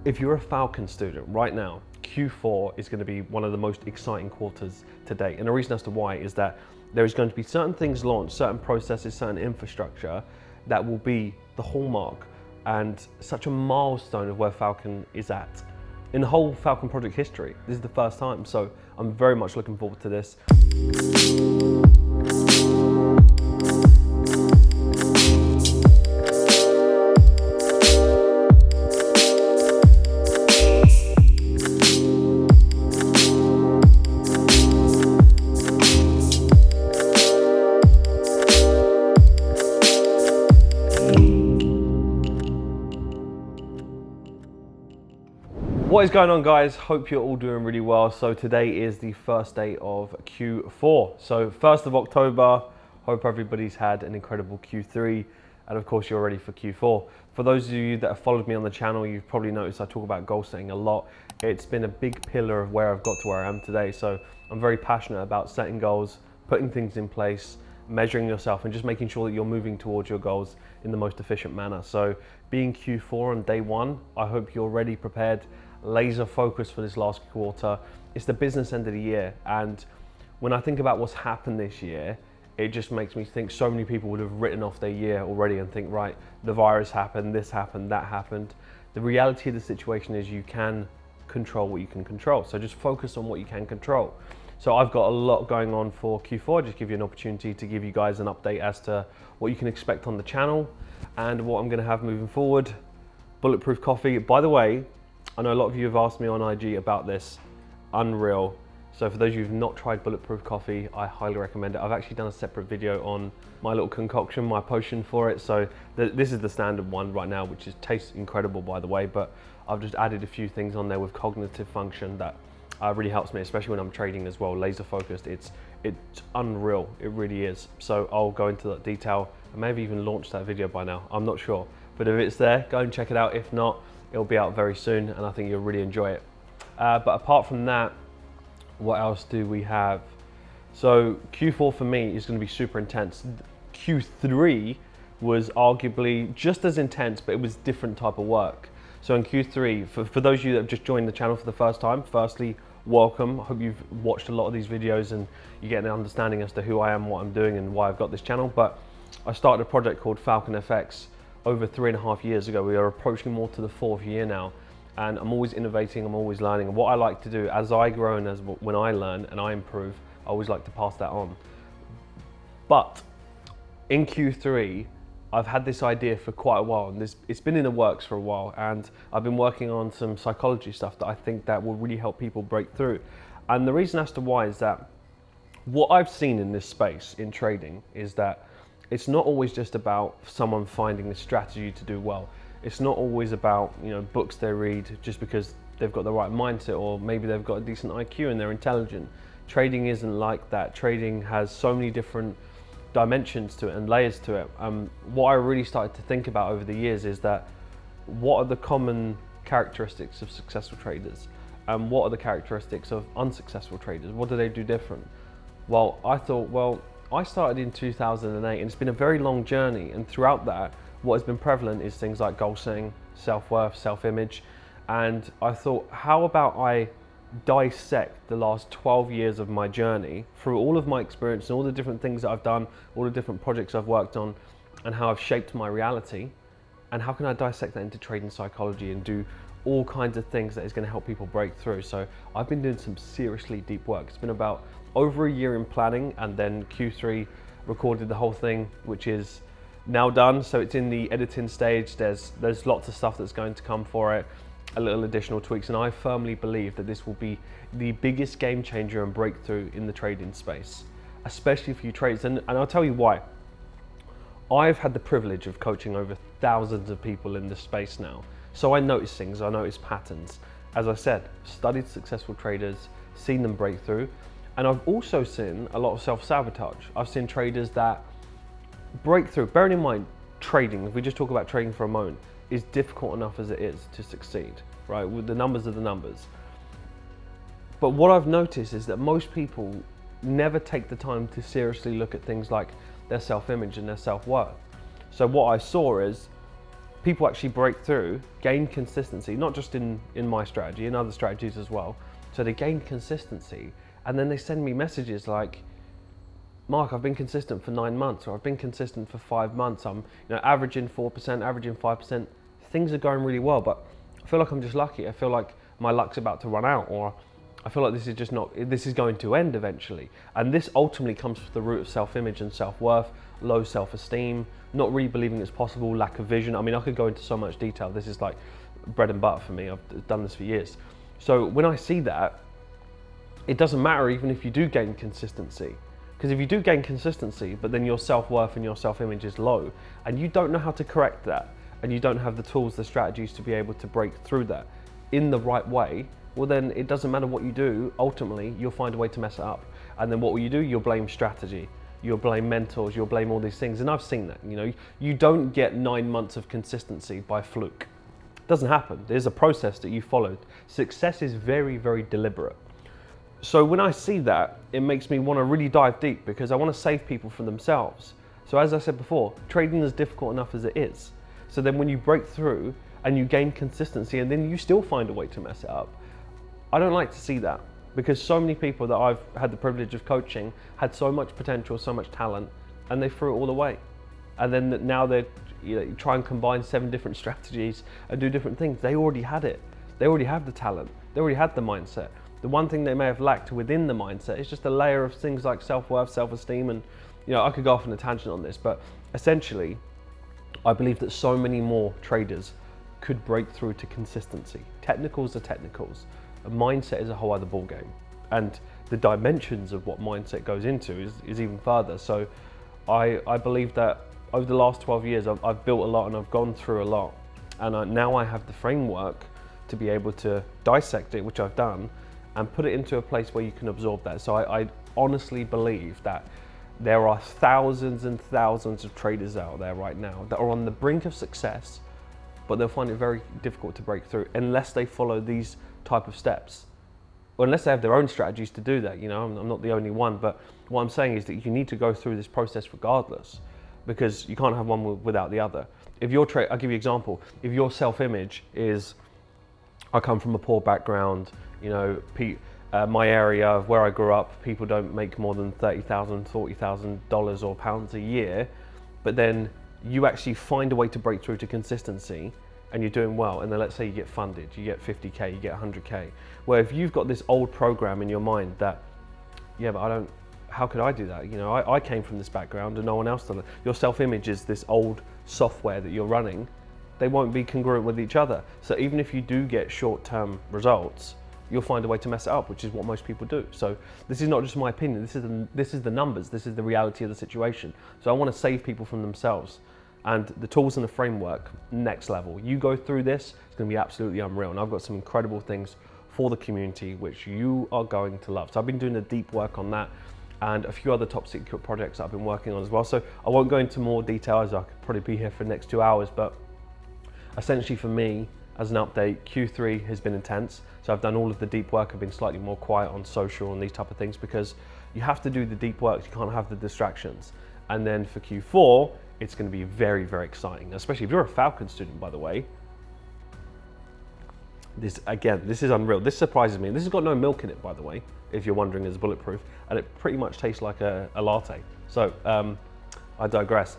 If you're a Falcon student right now, Q4 is going to be one of the most exciting quarters to date. And the reason as to why is that there is going to be certain things launched, certain processes, certain infrastructure that will be the hallmark and such a milestone of where Falcon is at. In the whole Falcon project history, this is the first time. So I'm very much looking forward to this. What is going on, guys? Hope you're all doing really well. So today is the first day of Q4. So 1st of October, hope everybody's had an incredible Q3 and of course you're ready for Q4. For those of you that have followed me on the channel, you've probably noticed I talk about goal setting a lot. It's been a big pillar of where I've got to where I am today. So I'm very passionate about setting goals, putting things in place, measuring yourself and just making sure that you're moving towards your goals in the most efficient manner. So being Q4 on day one, I hope you're ready, prepared, laser focused for this last quarter. It's the business end of the year, and when I think about what's happened this year, it just makes me think so many people would have written off their year already and think, right, the virus happened, this happened, that happened. The reality of the situation is you can control what you can control, so just focus on what you can control. So I've got a lot going on for Q4. Just give you an opportunity to give you guys an update as to what you can expect on the channel and what I'm going to have moving forward. Bulletproof coffee, by the way, I know a lot of you have asked me on IG about this. Unreal. So for those of you who've not tried Bulletproof coffee, I highly recommend it. I've actually done a separate video on my little concoction, my potion for it. So this is the standard one right now, which tastes incredible, by the way, but I've just added a few things on there with cognitive function that really helps me, especially when I'm trading as well, laser focused. It's unreal, it really is. So I'll go into that detail. I may have even launched that video by now, I'm not sure. But if it's there, go and check it out. If not, it'll be out very soon and I think you'll really enjoy it. But apart from that, what else do we have? So Q4 for me is going to be super intense. Q3 was arguably just as intense, but it was different type of work. So in Q3, for those of you that have just joined the channel for the first time, firstly, welcome. I hope you've watched a lot of these videos and you get an understanding as to who I am, what I'm doing and why I've got this channel. But I started a project called FalconFX over 3.5 years ago. We are approaching more to the 4th year now, and I'm always innovating, I'm always learning. And what I like to do as I grow and as when I learn and I improve, I always like to pass that on. But in Q3, I've had this idea for quite a while, and it's been in the works for a while, and I've been working on some psychology stuff that I think that will really help people break through. And the reason as to why is that what I've seen in this space in trading is that it's not always just about someone finding a strategy to do well. It's not always about, you know, books they read just because they've got the right mindset or maybe they've got a decent IQ and they're intelligent. Trading isn't like that. Trading has so many different dimensions to it and layers to it. What I really started to think about over the years is that what are the common characteristics of successful traders and what are the characteristics of unsuccessful traders? What do they do different? Well, I thought, well, I started in 2008 and it's been a very long journey, and throughout that what has been prevalent is things like goal setting, self-worth, self-image, and I thought, how about I dissect the last 12 years of my journey through all of my experience and all the different things that I've done, all the different projects I've worked on and how I've shaped my reality, and how can I dissect that into trading psychology and do all kinds of things that is going to help people break through. So I've been doing some seriously deep work. It's been about over a year in planning, and then Q3 recorded the whole thing, which is now done. So it's in the editing stage. There's lots of stuff that's going to come for it, a little additional tweaks, and I firmly believe that this will be the biggest game changer and breakthrough in the trading space, especially for you traders. And I'll tell you why. I've had the privilege of coaching over thousands of people in this space now. So I notice things, I notice patterns. As I said, studied successful traders, seen them break through, and I've also seen a lot of self-sabotage. I've seen traders that break through. Bearing in mind, trading, if we just talk about trading for a moment, is difficult enough as it is to succeed, right? With the numbers are the numbers. But what I've noticed is that most people never take the time to seriously look at things like their self-image and their self-worth. So what I saw is people actually break through, gain consistency, not just in my strategy, in other strategies as well. So they gain consistency, and then they send me messages like, Mark, I've been consistent for 9 months, or I've been consistent for 5 months. I'm averaging 4%, averaging 5%. Things are going really well, but I feel like I'm just lucky. I feel like my luck's about to run out, or I feel like this is going to end eventually. And this ultimately comes from the root of self-image and self-worth, low self-esteem, not really believing it's possible, lack of vision. I mean, I could go into so much detail. This is like bread and butter for me. I've done this for years. So when I see that, it doesn't matter even if you do gain consistency. Because if you do gain consistency, but then your self-worth and your self-image is low, and you don't know how to correct that, and you don't have the tools, the strategies to be able to break through that in the right way, well then it doesn't matter what you do, ultimately you'll find a way to mess it up. And then what will you do? You'll blame strategy, you'll blame mentors, you'll blame all these things. And I've seen that, you don't get 9 months of consistency by fluke. It doesn't happen. There's a process that you followed. Success is very, very deliberate. So when I see that, it makes me want to really dive deep, because I want to save people from themselves. So as I said before, trading is difficult enough as it is. So then when you break through and you gain consistency and then you still find a way to mess it up, I don't like to see that, because so many people that I've had the privilege of coaching had so much potential, so much talent, and they threw it all away. And then now they're try and combine 7 different strategies and do different things. They already had it. They already have the talent. They already had the mindset. The one thing they may have lacked within the mindset is just a layer of things like self-worth, self-esteem, and I could go off on a tangent on this, but essentially, I believe that so many more traders could break through to consistency. Technicals are technicals. A mindset is a whole other ballgame, and the dimensions of what mindset goes into is even further. So I believe that over the last 12 years, I've built a lot and I've gone through a lot, and now I have the framework to be able to dissect it, which I've done, and put it into a place where you can absorb that. So I honestly believe that there are thousands and thousands of traders out there right now that are on the brink of success, but they'll find it very difficult to break through unless they follow these type of steps, or unless they have their own strategies to do that. I'm not the only one, but what I'm saying is that you need to go through this process regardless, because you can't have one without the other. If your I'll give you an example. If your self-image is, I come from a poor background, my area where I grew up, people don't make more than $30,000, $40,000 or pounds a year, but then you actually find a way to break through to consistency and you're doing well, and then let's say you get funded, you get 50K, you get 100K. Where if you've got this old program in your mind that, yeah, but how could I do that? I came from this background and no one else does it. Your self-image is this old software that you're running. They won't be congruent with each other. So even if you do get short-term results, you'll find a way to mess it up, which is what most people do. So this is not just my opinion, this is the numbers, this is the reality of the situation. So I want to save people from themselves. And the tools and the framework, next level. You go through this, it's going to be absolutely unreal. And I've got some incredible things for the community, which you are going to love. So I've been doing the deep work on that, and a few other top secret projects that I've been working on as well. So I won't go into more detail, as I could probably be here for the next 2 hours, but essentially for me, as an update, Q3 has been intense. So I've done all of the deep work. I've been slightly more quiet on social and these type of things, because you have to do the deep work. You can't have the distractions. And then for Q4, it's going to be very, very exciting, especially if you're a Falcon student, by the way. This is unreal. This surprises me. This has got no milk in it, by the way, if you're wondering, it's bulletproof, and it pretty much tastes like a latte. So I digress.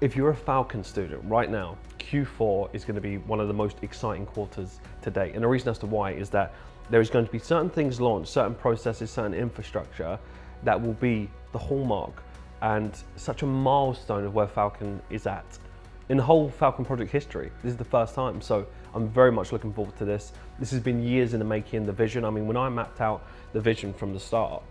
If you're a Falcon student right now, Q4 is going to be one of the most exciting quarters to date. And the reason as to why is that there is going to be certain things launched, certain processes, certain infrastructure that will be the hallmark and such a milestone of where Falcon is at. In the whole Falcon project history, this is the first time. So I'm very much looking forward to this. This has been years in the making, the vision. I mean, when I mapped out the vision from the start,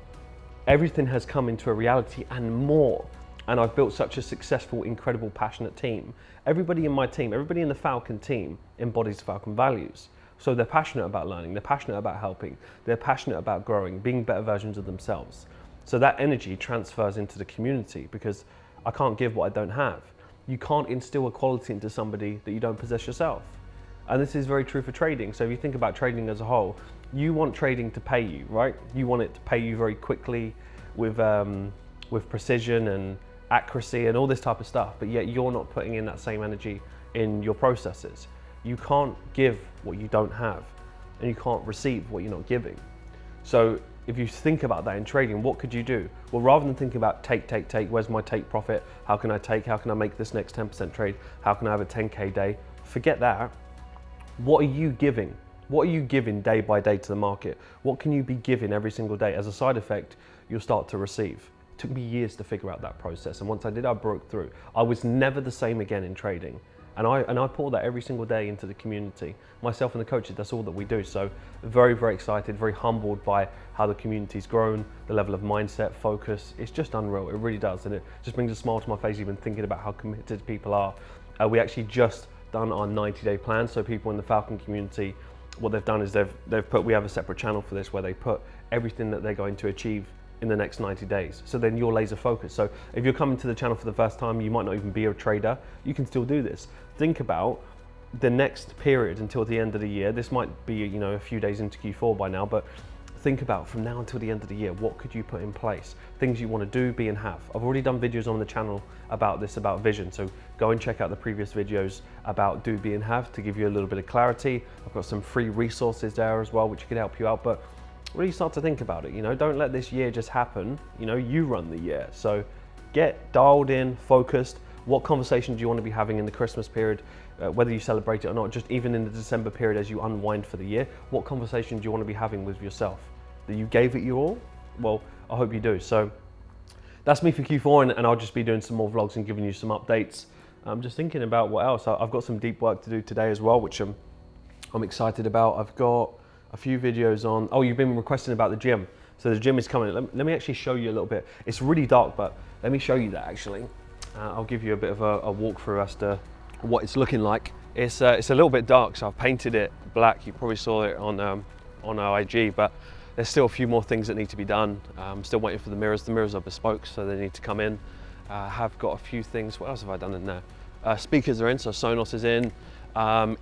everything has come into a reality and more. And I've built such a successful, incredible, passionate team. Everybody in my team, everybody in the Falcon team embodies Falcon values. So they're passionate about learning, they're passionate about helping, they're passionate about growing, being better versions of themselves. So that energy transfers into the community, because I can't give what I don't have. You can't instill a quality into somebody that you don't possess yourself. And this is very true for trading. So if you think about trading as a whole, you want trading to pay you, right? You want it to pay you very quickly with precision and accuracy and all this type of stuff, but yet you're not putting in that same energy in your processes. You can't give what you don't have, and you can't receive what you're not giving. So if you think about that in trading, what could you do? Well, rather than thinking about take, where's my take profit? How can I make this next 10% trade? How can I have a 10K day? Forget that. What are you giving? What are you giving day by day to the market? What can you be giving every single day? As a side effect, you'll start to receive. It took me years to figure out that process. And once I did, I broke through. I was never the same again in trading. And I pour that every single day into the community. Myself and the coaches, that's all that we do. So very, very excited, very humbled by how the community's grown, the level of mindset, focus. It's just unreal, it really does. And it just brings a smile to my face even thinking about how committed people are. We actually just done our 90-day plan. So people in the Falcon community, what they've done is we have a separate channel for this where they put everything that they're going to achieve in the next 90 days. So then you're laser focused. So if you're coming to the channel for the first time, you might not even be a trader, you can still do this. Think about the next period until the end of the year. This might be, a few days into Q4 by now, but think about from now until the end of the year, what could you put in place? Things you want to do, be, and have. I've already done videos on the channel about this, about vision. So go and check out the previous videos about do, be, and have to give you a little bit of clarity. I've got some free resources there as well, which could help you out. But really start to think about it. Don't let this year just happen. You run the year. So get dialed in, focused. What conversation do you want to be having in the Christmas period, whether you celebrate it or not, just even in the December period as you unwind for the year? What conversation do you want to be having with yourself? That you gave it your all? Well, I hope you do. So that's me for Q4, and I'll just be doing some more vlogs and giving you some updates. I'm just thinking about what else. I've got some deep work to do today as well, which I'm excited about. I've got a few videos on, you've been requesting about the gym. So the gym is coming. Let me actually show you a little bit. It's really dark, but let me show you that actually. I'll give you a bit of a walkthrough as to what it's looking like. It's a little bit dark, so I've painted it black. You probably saw it on our IG, but there's still a few more things that need to be done. I'm still waiting for the mirrors. The mirrors are bespoke, so they need to come in. Have got a few things. What else have I done in there? Speakers are in, so Sonos is in.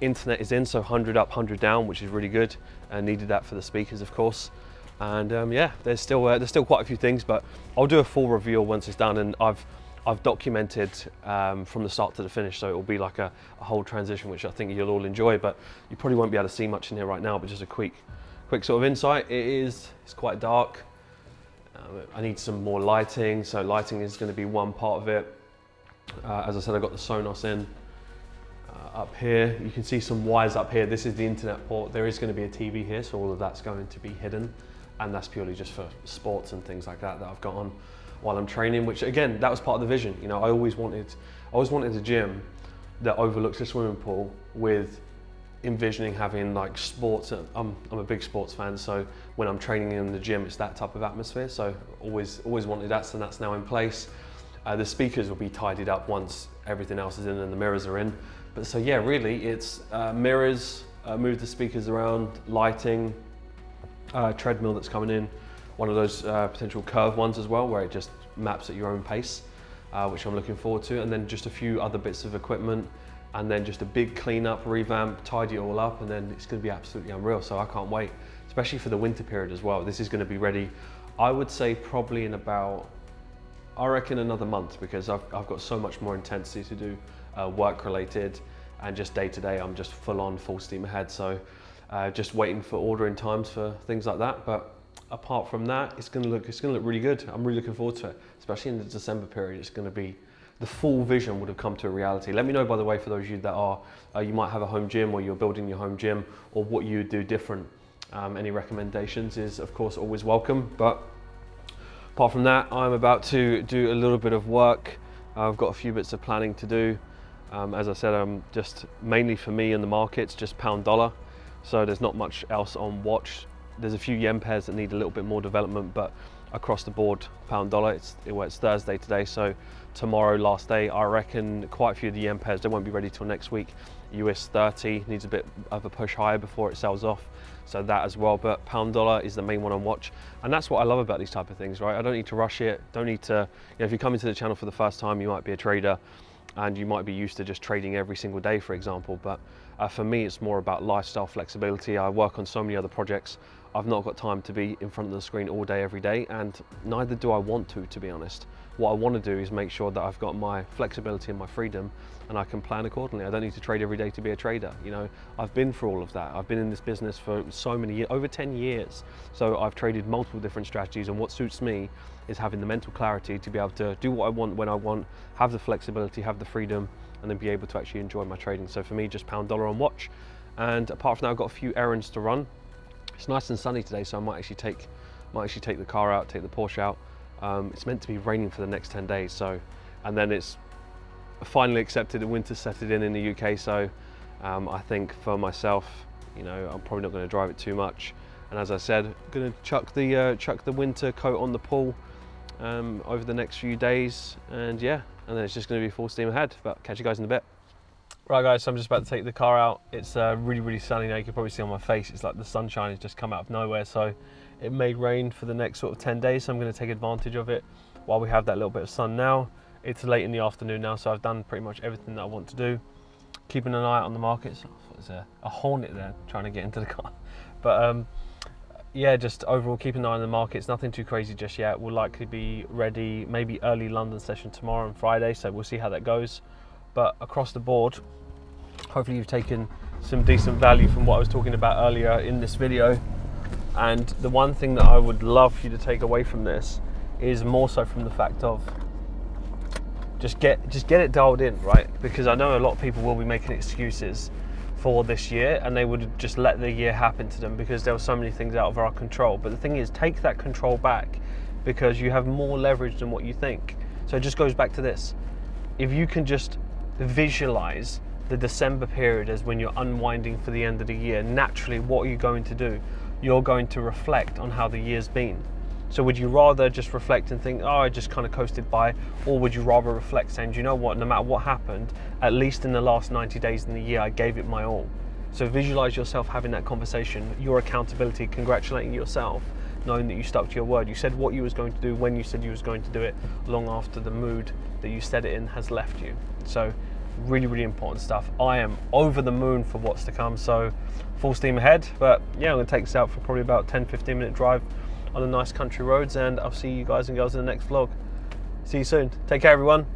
Internet is in, so 100 up, 100 down, which is really good. Needed that for the speakers, of course. And yeah, there's still quite a few things, but I'll do a full reveal once it's done. And I've documented from the start to the finish, so it will be like a whole transition, which I think you'll all enjoy. But you probably won't be able to see much in here right now. But just a quick sort of insight. It's quite dark. I need some more lighting, so lighting is going to be one part of it. As I said, I've got the Sonos in. Up here, you can see some wires up here. This is the internet port. There is going to be a TV here, so all of that's going to be hidden, and that's purely just for sports and things like that I've got on while I'm training, which again, that was part of the vision. I always wanted a gym that overlooks a swimming pool, with envisioning having like sports. I'm a big sports fan, so when I'm training in the gym, it's that type of atmosphere. So always wanted that, so that's now in place. The speakers will be tidied up once everything else is in and the mirrors are in. But so yeah, really it's mirrors, move the speakers around, lighting, treadmill that's coming in, one of those potential curve ones as well, where it just maps at your own pace, which I'm looking forward to, and then just a few other bits of equipment, and then just a big cleanup, revamp, tidy it all up, and then it's going to be absolutely unreal. So I can't wait, especially for the winter period as well. This is going to be ready, I would say probably in about, I reckon another month, because I've got so much more intensity to do, work related, and just day to day I'm just full steam ahead. So just waiting for ordering times for things like that. But apart from that, it's gonna look really good. I'm really looking forward to it, especially in the December period. It's gonna be, the full vision would have come to a reality. Let me know, by the way, for those of you that are, you might have a home gym, or you're building your home gym, or what you would do different. Any recommendations is of course always welcome. But apart from that, I'm about to do a little bit of work. I've got a few bits of planning to do. As I said, just mainly for me in the markets, just pound dollar. So there's not much else on watch. There's a few yen pairs that need a little bit more development, but across the board, pound dollar. It's Thursday today, so tomorrow, last day. I reckon quite a few of the yen pairs, they won't be ready till next week. US 30 needs a bit of a push higher before it sells off. So that as well, but pound dollar is the main one on watch. And that's what I love about these type of things, right? I don't need to rush it. Don't need to, if you come into the channel for the first time, you might be a trader and you might be used to just trading every single day, for example. But for me, it's more about lifestyle flexibility. I work on so many other projects. I've not got time to be in front of the screen all day, every day, and neither do I want to be honest. What I want to do is make sure that I've got my flexibility and my freedom, and I can plan accordingly. I don't need to trade every day to be a trader. You know, I've been through all of that. I've been in this business for so many years, over 10 years. So I've traded multiple different strategies, and what suits me is having the mental clarity to be able to do what I want when I want, have the flexibility, have the freedom, and then be able to actually enjoy my trading. So for me, just pound dollar on watch. And apart from that, I've got a few errands to run. It's nice and sunny today, so I might actually take the car out, take the Porsche out. It's meant to be raining for the next 10 days, so, and then it's finally accepted that winter's set it in the UK. So I think for myself, you know, I'm probably not going to drive it too much. And as I said, I'm going to chuck the winter coat on the pool over the next few days, and yeah, and then it's just going to be full steam ahead. But catch you guys in a bit. Right guys, so I'm just about to take the car out. It's really sunny now. You can probably see on my face, it's like the sunshine has just come out of nowhere. So it may rain for the next sort of 10 days. So I'm going to take advantage of it while we have that little bit of sun now. It's late in the afternoon now, so I've done pretty much everything that I want to do. Keeping an eye out on the markets. There's a hornet there trying to get into the car. But yeah, just overall keeping an eye on the markets. Nothing too crazy just yet. We'll likely be ready maybe early London session tomorrow and Friday. So we'll see how that goes. But across the board, hopefully you've taken some decent value from what I was talking about earlier in this video. And the one thing that I would love for you to take away from this is more so from the fact of just get it dialed in, right? Because I know a lot of people will be making excuses for this year, and they would just let the year happen to them because there were so many things out of our control. But the thing is, take that control back, because you have more leverage than what you think. So it just goes back to this. If you can just visualize the December period as when you're unwinding for the end of the year, naturally what are you going to do? You're going to reflect on how the year's been. So would you rather just reflect and think, oh, I just kind of coasted by, or would you rather reflect saying, do you know what, no matter what happened, at least in the last 90 days in the year, I gave it my all. So visualize yourself having that conversation, your accountability, congratulating yourself, knowing that you stuck to your word. You said what you was going to do when you said you was going to do it, long after the mood that you said it in has left you. So really important stuff. I am over the moon for what's to come, so full steam ahead. But yeah, I'm going to take this out for probably about 10-15 minute drive on the nice country roads, and I'll see you guys and girls in the next vlog. See you soon. Take care everyone.